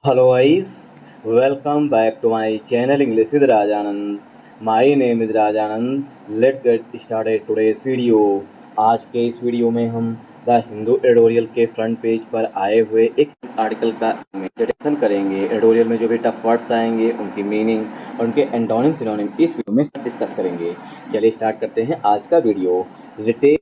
Hello guys, welcome back to my channel English with Rajanand. My name is Rajanand. Let's get started today's video. आज के इस video में हम the Hindu editorial के front page पर आए हुए एक आर्टिकल का मेडिटेशन करेंगे। एडिटोरियल में जो भी टफ वर्ड्स आएंगे उनकी मीनिंग और उनके एंटोनिम सिनोनिम इस वीडियो में डिस्कस करेंगे। चलिए स्टार्ट करते हैं आज का वीडियो। रिटेल,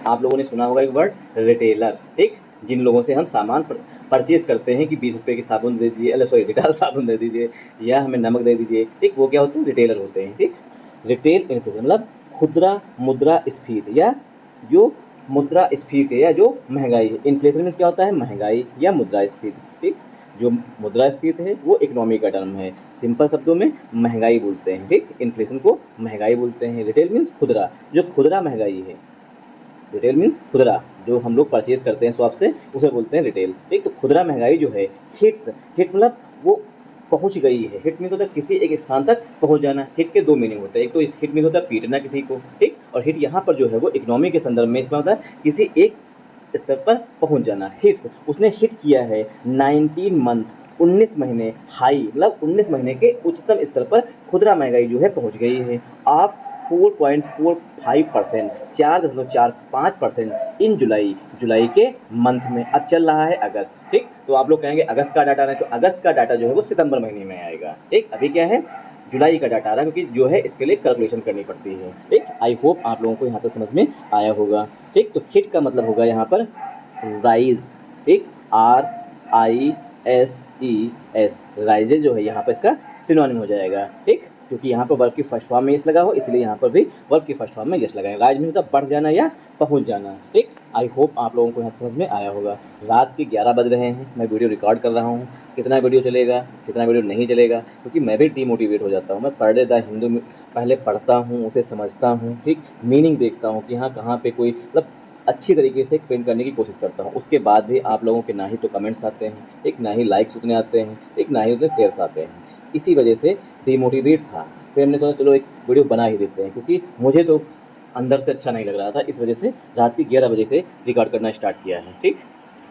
आप लोगों ने सुना होगा एक वर्ड रिटेलर, ठीक, जिन लोगों से हम सामान परचेज करते हैं कि 20 रुपये की साबुन दे दीजिए, सॉरी डिटॉल साबुन दे दीजिए या हमें नमक दे दीजिए, ठीक, वो क्या होते हैं? रिटेलर होते हैं, ठीक। रिटेल इन्फ्लेशन मतलब खुदरा मुद्रास्फीति या जो मुद्रास्फीति या जो महंगाई है। इन्फ्लेशन मीन्स क्या होता है? महंगाई या मुद्रास्फीति, ठीक। जो मुद्रास्फीति है वो इकोनॉमी का टर्म है, सिंपल शब्दों में महंगाई बोलते हैं, ठीक। इन्फ्लेशन को महंगाई बोलते हैं। रिटेल मीन्स खुदरा, जो खुदरा महंगाई है। रिटेल मीन्स खुदरा, जो हम लोग परचेज करते हैं शॉप से उसे बोलते हैं रिटेल, ठीक। तो खुदरा महंगाई जो है, हिट्स मतलब वो पहुंच गई है। हिट्स मीन्स होता है किसी एक स्थान तक पहुंच जाना। हिट के दो मीनिंग होते हैं, एक तो इस हिट मीन्स होता है पीटना किसी को, ठीक, और हिट यहाँ पर जो है वो इकोनॉमी के संदर्भ में इसमें होता है किसी एक स्तर पर पहुंच जाना। हिट्स, उसने हिट किया है 19 मंथ, 19 महीने हाई मतलब 19 महीने के उच्चतम स्तर पर खुदरा महंगाई जो है पहुंच गई है। ऑफ 4.45%, 4.45% इन जुलाई के मंथ में। अब चल रहा है अगस्त, ठीक। तो आप लोग कहेंगे अगस्त का डाटा नहीं, तो अगस्त का डाटा जो है वो सितंबर महीने में आएगा, ठीक। अभी क्या है? जुलाई का डाटा आ रहा है, क्योंकि जो है इसके लिए कैलकुलेशन करनी पड़ती है, ठीक। आई होप आप लोगों को यहाँ तक समझ में आया होगा, ठीक। तो हिट का मतलब होगा यहाँ पर राइज, ठीक, RISES, राइजेज जो है यहाँ पर इसका सिनोनिम हो जाएगा, ठीक। क्योंकि यहाँ पर वर्ब की फर्स्ट फॉर्म में यस लगा हो, इसलिए यहाँ पर भी वर्ब की फर्स्ट फॉर्म में यस लगाएं। राइज में होता है बढ़ जाना या पहुँच जाना, ठीक। आई होप आप लोगों को यहाँ समझ में आया होगा। रात के 11 बज रहे हैं, मैं वीडियो रिकॉर्ड कर रहा हूँ। कितना वीडियो चलेगा कितना वीडियो नहीं चलेगा, क्योंकि मैं भी डीमोटिवेट हो जाता हूँ। मैं पर डे द हिंदू में पहले पढ़ता हूँ, उसे समझता हूँ, ठीक, मीनिंग देखता हूँ कि हाँ कहाँ पर कोई मतलब अच्छी तरीके से एक्सप्लेन करने की कोशिश करता हूँ। उसके बाद भी आप लोगों के ना ही तो कमेंट्स आते हैं, एक ना ही लाइक्स उतने आते हैं, एक ना ही उतने शेयर्स आते हैं। इसी वजह से डिमोटिवेट था। फिर हमने सोचा चलो एक वीडियो बना ही देते हैं, क्योंकि मुझे तो अंदर से अच्छा नहीं लग रहा था। इस वजह से रात की 11 बजे से रिकॉर्ड करना स्टार्ट किया है, ठीक।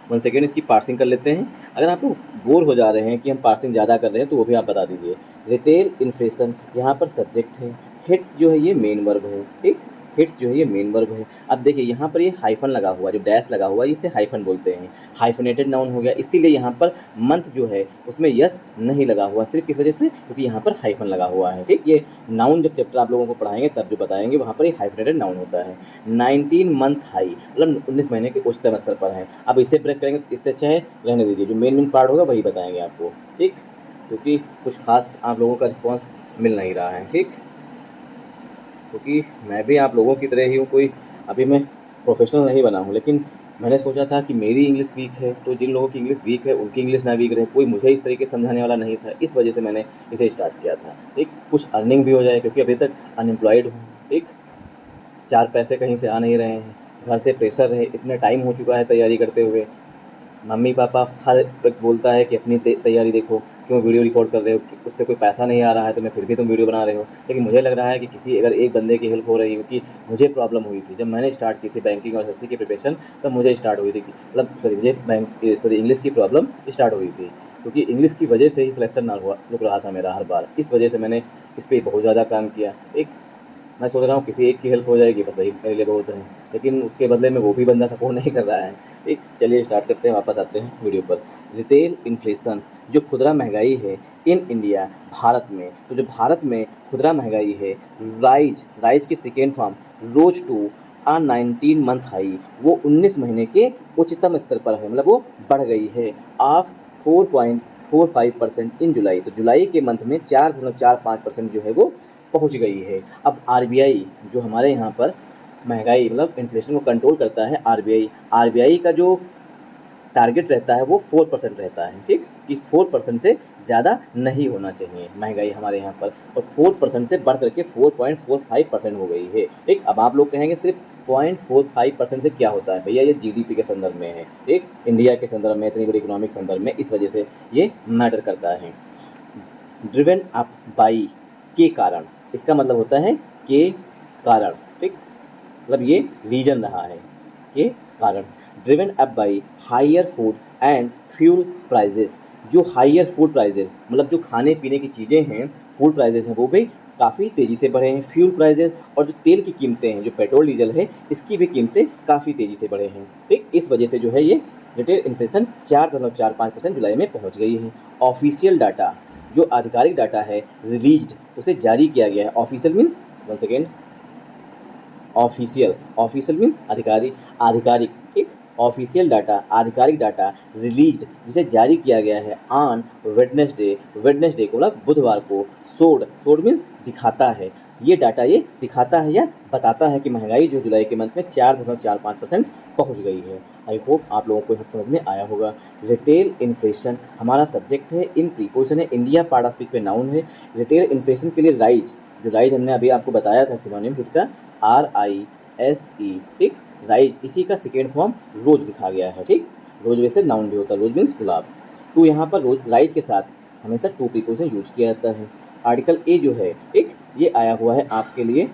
1 सेकेंड इसकी पार्सिंग कर लेते हैं। अगर आप लोग बोर हो जा रहे हैं कि हम पार्सिंग ज़्यादा कर रहे हैं तो वो भी आप बता दीजिए। रिटेल इन्फ्लेशन यहाँ पर सब्जेक्ट है, हिट्स जो है ये मेन वर्ब है, ठीक। हिट्स जो है ये मेन वर्ब है। अब देखिए यहाँ पर ये हाइफन लगा हुआ, जो डैश लगा हुआ है इसे हाइफन बोलते हैं। हाइफनेटेड नाउन हो गया, इसीलिए यहाँ पर मंथ जो है उसमें यस नहीं लगा हुआ। सिर्फ किस वजह से? क्योंकि यहाँ पर हाइफन लगा हुआ है, ठीक। ये नाउन जब चैप्टर आप लोगों को पढ़ाएंगे तब जो बताएंगे वहाँ पर एक हाइफनेटेड नाउन होता है। 19 मंथ हाई मतलब 19 महीने के उच्चतम स्तर पर है। अब इसे ब्रेक करेंगे तो इससे अच्छा है रहने दीजिए, जो मेन पार्ट होगा वही बताएंगे आपको, ठीक। क्योंकि कुछ खास आप लोगों का रिस्पॉन्स मिल नहीं रहा है, ठीक। क्योंकि मैं भी आप लोगों की तरह ही हूँ, कोई अभी मैं प्रोफेशनल नहीं बना हूँ, लेकिन मैंने सोचा था कि मेरी इंग्लिश वीक है तो जिन लोगों की इंग्लिश वीक है उनकी इंग्लिश ना वीक रहे। कोई मुझे इस तरीके से समझाने वाला नहीं था, इस वजह से मैंने इसे स्टार्ट किया था, ठीक। कुछ अर्निंग भी हो जाए, क्योंकि अभी तक अनएम्प्लॉयड हूँ, ठीक। 4 पैसे कहीं से आ नहीं रहे हैं, घर से प्रेशर है, इतना टाइम हो चुका है तैयारी करते हुए। मम्मी पापा हर वक्त बोलता है कि अपनी तैयारी देखो, क्यों वीडियो रिकॉर्ड कर रहे हो, कि उससे कोई पैसा नहीं आ रहा है तो मैं फिर भी तुम वीडियो बना रहे हो। लेकिन मुझे लग रहा है कि किसी अगर एक बंदे की हेल्प हो रही है, कि मुझे प्रॉब्लम हुई थी जब मैंने स्टार्ट की थी बैंकिंग और एसएससी की प्रिपरेशन, तब मुझे स्टार्ट हुई थी मतलब मुझे इंग्लिश की प्रॉब्लम स्टार्ट हुई थी, क्योंकि इंग्लिश की वजह से ही सिलेक्शन ना हुआ रुक रहा था मेरा हर बार। इस वजह से मैंने इस पर बहुत ज़्यादा काम किया। एक मैं सोच रहा हूँ किसी एक की हेल्प हो जाएगी बस वही मेरे लिए बहुत है, लेकिन उसके बदले में वो भी बंदा सपोर्ट नहीं कर रहा है, ठीक। चलिए स्टार्ट करते हैं, वापस आते हैं वीडियो पर। रिटेल इन्फ्लेशन, जो खुदरा महंगाई है इन इंडिया, भारत में, तो जो भारत में खुदरा महंगाई है, राइज की second form rose to 19 month high, वो 19 महीने के उच्चतम स्तर पर है, मतलब वो बढ़ गई है। ऑफ 4.45% इन जुलाई, तो जुलाई के मंथ में 4.45% जो है वो पहुंच गई है। अब आरबीआई जो हमारे यहाँ पर महंगाई मतलब इन्फ्लेशन को कंट्रोल करता है, आरबीआई का जो टारगेट रहता है वो 4% रहता है, ठीक। कि 4% से ज़्यादा नहीं होना चाहिए महंगाई हमारे यहाँ पर, और 4% से बढ़ करके 4.45% हो गई है, ठीक। अब आप लोग कहेंगे सिर्फ 0.45% से क्या होता है भैया? ये जीडीपी के संदर्भ में है, ठीक, इंडिया के संदर्भ में, इतनी बड़ी इकोनॉमिक संदर्भ में, इस वजह से ये मैटर करता है। ड्रिवन अप बाई, के कारण, इसका मतलब होता है के कारण, ठीक, मतलब ये रीजन रहा है के कारण। Driven up by higher food and fuel prices, जो हायर फूड प्राइजेज, मतलब जो खाने पीने की चीज़ें हैं, फूड प्राइजेज हैं, वो भी काफ़ी तेज़ी से बढ़े हैं। फ्यूल प्राइजेज और जो तेल की कीमतें हैं, जो पेट्रोल डीजल है, इसकी भी कीमतें काफ़ी तेज़ी से बढ़े हैं। ठीक, इस वजह से जो है ये रिटेल इन्फ्लेशन 4.45% जुलाई में पहुंच गई है। ऑफिशियल डाटा, जो आधिकारिक डाटा है रिलीज्ड, उसे जारी किया गया है। Official means, one second, official, official means आधिकारिक, आधिकारिक, ठीक, ऑफिशियल डाटा, आधिकारिक डाटा रिलीज्ड, जिसे जारी किया गया है ऑन वेडनेसडे, वेडनेसडे को मतलब बुधवार को, सोड, सोड मीन्स दिखाता है। ये डाटा ये दिखाता है या बताता है कि महंगाई जो जुलाई के मंथ में 4.45% पहुंच गई है। आई होप आप लोगों को समझ में आया होगा। रिटेल इन्फ्लेशन हमारा सब्जेक्ट है, इन प्रीपोजिशन है, इंडिया पार्ट ऑफ स्पीच पे नाउन है। रिटेल इन्फ्लेशन के लिए राइज, जो राइज हमने अभी आपको बताया था सिनोनिम हिट का, RISE, ठीक, राइज, इसी का सेकेंड फॉर्म रोज लिखा गया है। ठीक, रोज वैसे नाउन भी होता है, रोज मीन्स गुलाब। तो यहाँ पर रोज राइज के साथ हमेशा टू प्रीपोजिशन यूज किया जाता है। आर्टिकल ए जो है, ठीक, ये आया हुआ है आपके लिए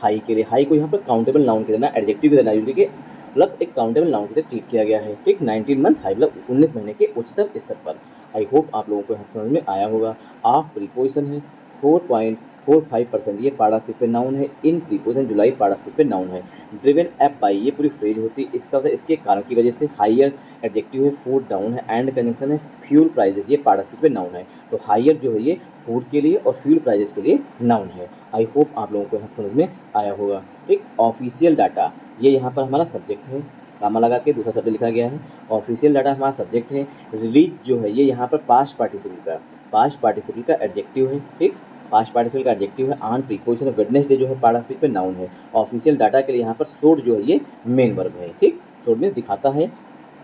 हाई के लिए। हाई को यहाँ पर काउंटेबल नाउन की तरह, एडजेक्टिव की तरह यूज करके, मतलब एक काउंटेबल नाउन की तरह ट्रीट किया गया है। ठीक, 19 मंथ हाई मतलब 19 महीने के उच्चतम स्तर पर। आई होप आप लोगों को समझ में आया होगा। ऑफ प्रीपोजिशन है 4.45%, ये पार्ट ऑफ स्पीच पे नाउन है। इन प्रीपोजिशन जुलाई पार्ट ऑफ स्पीच पे नाउन है। ड्रिवन अप बाई, ये पूरी फ्रेज होती है, इसका मतलब इसके कारण की वजह से। हायर एडजेक्टिव है, फूड डाउन है, एंड कंजंक्शन है फ्यूल प्राइजेस, ये पार्ट ऑफ स्पीच पे नाउन है। तो हायर जो है ये फूड के लिए और फ्यूल प्राइजेस के लिए नाउन है। आई होप आप लोगों को समझ में आया होगा। ठीक, ऑफिशियल डाटा, ये यहाँ पर हमारा सब्जेक्ट है, कामा लगा के दूसरा शब्द लिखा गया है। ऑफिशियल डाटा हमारा सब्जेक्ट है। रिलीज जो है ये यहाँ पर पास्ट पार्टिसिपल का एडजेक्टिव है। ठीक, पास्ट पार्टिसिपल का एडजेक्टिव है। ऑन प्रीपोजिशन ऑफ वेडनेसडे जो है पार्ट ऑफ स्पीच पे नाउन है। ऑफिशियल डाटा के लिए यहाँ पर सोड जो है ये मेन वर्ब है। ठीक, सोड मीन्स दिखाता है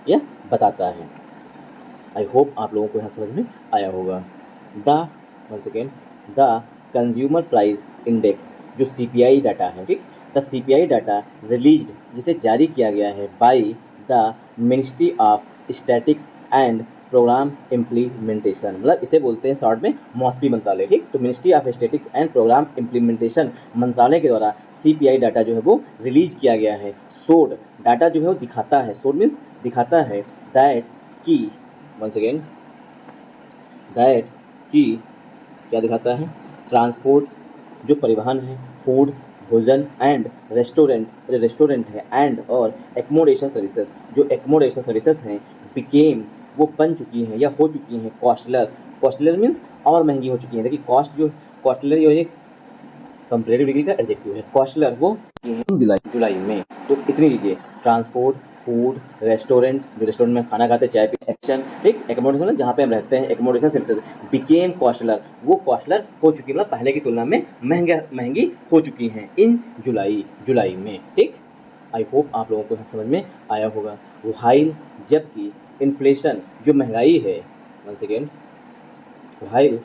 या बताता है। आई होप आप लोगों को यहाँ समझ में आया होगा। One second, the consumer price index, जो CPI डाटा है, ठीक, द CPI डाटा रिलीज्ड, जिसे जारी किया गया है by the ministry of statics and programme implementation, मतलब इसे बोलते हैं शॉर्ट में मॉस्पी मंत्रालय। ठीक, तो ministry of statics and programme implementation मंत्रालय के द्वारा CPI डाटा जो है वो रिलीज किया गया है। सोड डाटा जो है वो दिखाता है, सोड मीन्स दिखाता है, दैट की, वन सेकेंड, दैट की क्या दिखाता है, ट्रांसपोर्ट, जो परिवहन है, फूड, भोजन, एंड रेस्टोरेंट, जो रेस्टोरेंट है, एंड और एकोमोडेशन सर्विसेज, जो एकोमोडेशन सर्विसेज हैं, बिकेम, वो बन चुकी हैं या हो चुकी हैं, कॉस्टलर, कॉस्टलर मीन्स और महंगी हो चुकी हैं। देखिए कॉस्ट जो कॉस्टलर ये कंपैरेटिव डिग्री का एडजेक्टिव है। कॉस्टलर वो जुलाई में। तो इतनी लीजिए, ट्रांसपोर्ट, फूड, रेस्टोरेंट, जो रेस्टोरेंट में खाना खाते चाय पी, एक्शन, ठीक, एकोमोडेशन जहाँ पे हम रहते हैं, एकोमोडेशन सर्विसेज, बिकेम कॉस्टलर, वो कॉस्टलर हो चुकी, मतलब पहले की तुलना में महंगी हो चुकी हैं इन जुलाई में। ठीक, आई होप आप लोगों को समझ में आया होगा। व्हाइल, जबकि, इन्फ्लेशन, जो महंगाई है, वन सेकेंड, व्हाइल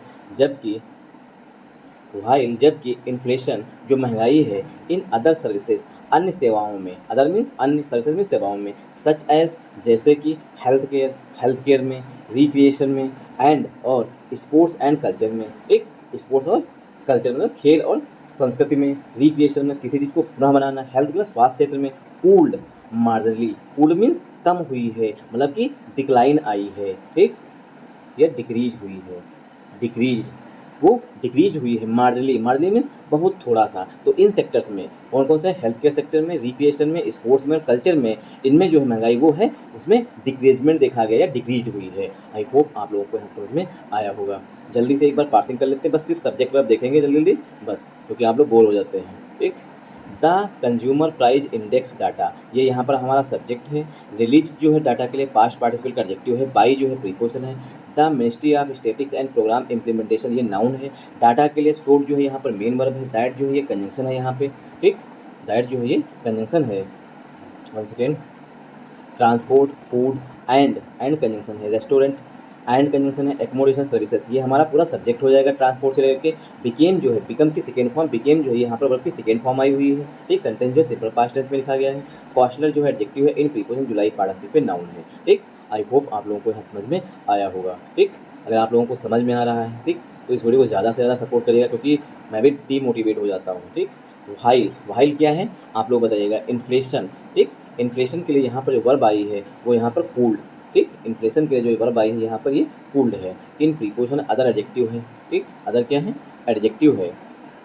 जबकि इन्फ्लेशन, जो महंगाई है, इन अदर सर्विसेज, अन्य सेवाओं में, अदर मीन्स अन्य सर्विसेज में, सेवाओं में, सच एज, जैसे कि हेल्थ केयर में, रिक्रिएशन में, एंड और स्पोर्ट्स एंड कल्चर में। एक स्पोर्ट्स और कल्चर में, खेल और संस्कृति में, रिक्रिएशन में, किसी चीज़ को पुनः बनाना, हेल्थ मतलब स्वास्थ्य क्षेत्र में, कूल्ड मार्जिनली, कूल्ड मीन्स कम हुई है, मतलब कि डिक्लाइन आई है। ठीक, या डिक्रीज हुई है, डिक्रीज, वो डिक्रीज हुई है, मार्जिनली मीन्स बहुत थोड़ा सा। तो इन सेक्टर्स में कौन कौन से, हेल्थ केयर सेक्टर में, रिक्रिएशन में, स्पोर्ट्स में, कल्चर में, इनमें जो है महंगाई वो है उसमें डिक्रीजमेंट देखा गया या डिक्रीज हुई है। आई होप आप लोगों को यहाँ समझ में आया होगा। जल्दी से एक बार पार्सिंग कर लेते हैं, बस सिर्फ सब्जेक्ट वर्ब देखेंगे जल्दी बस, क्योंकि आप लोग बोर हो जाते हैं। ठीक, the consumer price index data, ये यहाँ पर हमारा सब्जेक्ट है। रिलीज जो है डाटा के लिए पास्ट पार्टिसिपल का एडजेक्टिव है। बाई जो है प्रीपोजिशन है। The ministry of statics and programme implementation, ये नाउन है। डाटा के लिए सोड जो है यहाँ पर मेन वर्ब है। दैट जो है ये कंजंक्शन है यहाँ पे। ठीक, दैट जो है ये कंजंक्शन है। One second, transport, food, and conjunction है। रेस्टोरेंट, एंड कंजंक्शन है। एकोमोडेशन सर्विसेज, ये हमारा पूरा सब्जेक्ट हो जाएगा ट्रांसपोर्ट से लेकर। बिकेम जो है, बिकम की सेकेंड फॉर्म, बिकेम जो है यहाँ पर वर्ब की सेकेंड फॉर्म आई हुई है। ठीक, सेंटेंस जो है सिंपल पास्ट टेंस में लिखा गया है। कॉस्टलर जो है एडजेक्टिव है। इन प्रीपोजिशन जुलाई पार्ट ऑफ स्पीच पे नाउन है। ठीक, आई होप आप लोगों को यहाँ समझ में आया होगा। ठीक, अगर आप लोगों को समझ में आ रहा है, ठीक, तो इस वीडियो को ज़्यादा से ज़्यादा सपोर्ट करिएगा, क्योंकि मैं भी डीमोटिवेट हो जाता हूँ। ठीक, व्हाइल क्या है आप लोग बताइएगा। इन्फ्लेशन, ठीक, इन्फ्लेशन के लिए यहाँ पर जो वर्ब आई है वो यहाँ पर कूल्ड, ठीक। इन्फ्लेशन के लिए जो वर्ब आई है यहाँ पर ये कूल्ड है। इन प्रीपोजिशन अदर एडजेक्टिव है, ठीक। अदर क्या है? एडजेक्टिव है।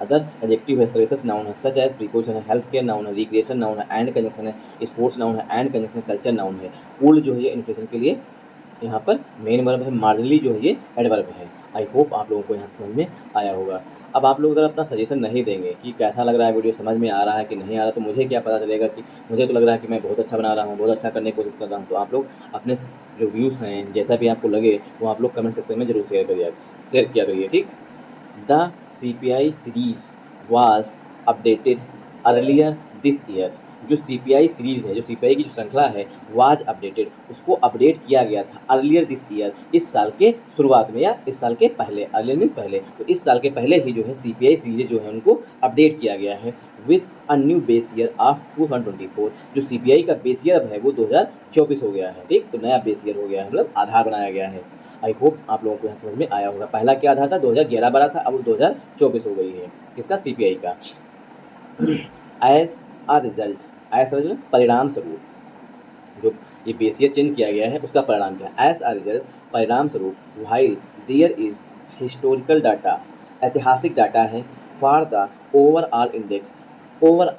अदर एडजेक्टिव है, सर्विसेज नाउन है, सच एज प्रीपोजिशन है, हेल्थ केयर नाउन है, रिक्रिएशन नाउन है, एंड कंजंक्शन है, स्पोर्ट्स नाउन है, एंड कंजंक्शन, कल्चर नाउन है। कूल्ड जो है ये इन्फ्लेशन के लिए यहाँ पर मेन वर्ब है, मार्जिनली जो है ये एडवर्ब है। आई होप आप लोगों को यहाँ समझ में आया होगा। अब आप लोग अगर अपना सजेशन नहीं देंगे कि कैसा लग रहा है वीडियो, समझ में आ रहा है कि नहीं आ रहा, तो मुझे क्या पता चलेगा कि मुझे तो लग रहा है कि मैं बहुत अच्छा बना रहा हूँ, बहुत अच्छा करने की कोशिश कर रहा हूँ। तो आप लोग अपने जो व्यूज़ हैं, जैसा भी आपको लगे वो आप लोग कमेंट सेक्शन में जरूर शेयर किया करिए, ठीक। The CPI series was updated earlier this year. जो CPI सीरीज़ है, जो CPI की जो श्रृंखला है, वाज अपडेटेड, उसको अपडेट किया गया था अर्लियर दिस ईयर, इस साल के शुरुआत में या इस साल के पहले। अर्लियर मीन्स पहले, तो इस साल के पहले ही जो है CPI सीरीज़ जो है उनको अपडेट किया गया है with a new base year of 2024। जो CPI का बेस ईयर अब है वो 2024 हो गया है, ठीक। तो नया बेस ईयर हो गया है, मतलब आधार बनाया गया है। आई होप आप लोगों को यहाँ समझ में आया होगा। पहला क्या आधार था? 2011-12 था, अब 2024 हो गई है। किसका? CPI का। As a result, as result परिणाम स्वरूप, जो ये बेस ईयर चेंज किया गया है उसका परिणाम क्या है? एज अ रिजल्ट परिणाम स्वरूप, while there is historical data, ऐतिहासिक डाटा है, for the overall index, over